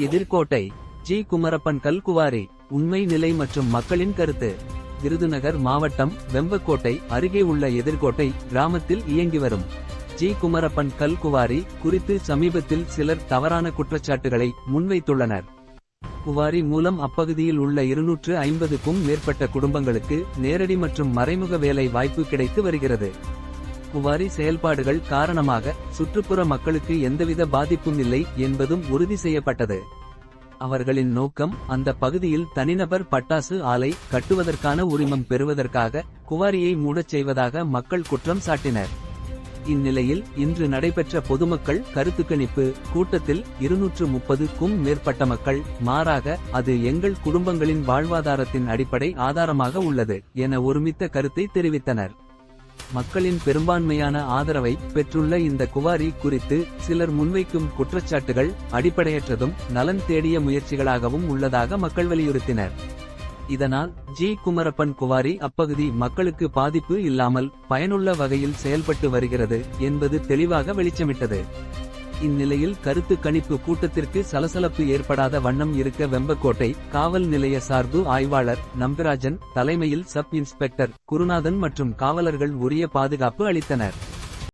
எதிர்கோட்டை G. Kumarappan கல்குவாரி. உண்மை நிலை மற்றும் மக்களின் கருத்து. விருதுநகர் மாவட்டம் வெம்பக்கோட்டை அருகே உள்ள எதிர்கோட்டை கிராமத்தில் இயங்கி வரும் ஜி. குமரப்பன் கல்குவாரி குறித்து சமீபத்தில் சிலர் தவறான குற்றச்சாட்டுகளை முன்வைத்துள்ளனர். குவாரி மூலம் அப்பகுதியில் உள்ள 250க்கும் மேற்பட்ட குடும்பங்களுக்கு நேரடி மற்றும் மறைமுக வேலை வாய்ப்பு கிடைத்து வருகிறது. குவாரி செயல்பாடுகள் காரணமாக சுற்றுப்புற மக்களுக்கு எந்தவித பாதிப்பும் இல்லை என்பதும் உறுதி செய்யப்பட்டது. அவர்களின் நோக்கம் அந்த பகுதியில் தனிநபர் பட்டாசு ஆலை கட்டுவதற்கான உரிமம் பெறுவதற்காக குவாரியை மூடச் செய்வதாக மக்கள் குற்றம் சாட்டினர். இந்நிலையில் இன்று நடைபெற்ற பொதுமக்கள் கருத்துக்கணிப்பு கூட்டத்தில் 230க்கும் மேற்பட்ட மக்கள் மாறாக அது எங்கள் குடும்பங்களின் வாழ்வாதாரத்தின் அடிப்படை ஆதாரமாக உள்ளது என ஒருமித்த கருத்தை தெரிவித்தனர். மக்களின் பெரும்பான்மையான ஆதரவை பெற்றுள்ள இந்த குவாரி குறித்து சிலர் முன்வைக்கும் குற்றச்சாட்டுகள் அடிப்படையற்றதும் நலன் தேடிய முயற்சிகளாகவும் உள்ளதாக மக்கள் வலியுறுத்தினர். இதனால் ஜி. குமரப்பன் குவாரி அப்பகுதி மக்களுக்கு பாதிப்பு இல்லாமல் பயனுள்ள வகையில் செயல்பட்டு வருகிறது என்பது தெளிவாக வெளிச்சமிட்டது. இந்நிலையில் கருத்து கணிப்பு கூட்டத்திற்கு சலசலப்பு ஏற்படாத வண்ணம் இருக்க வெம்பக்கோட்டை காவல் நிலைய சார்பு ஆய்வாளர் நம்பிராஜன் தலைமையில் சப் இன்ஸ்பெக்டர் குருநாதன் மற்றும் காவலர்கள் உரிய பாதுகாப்பு அளித்தனர்.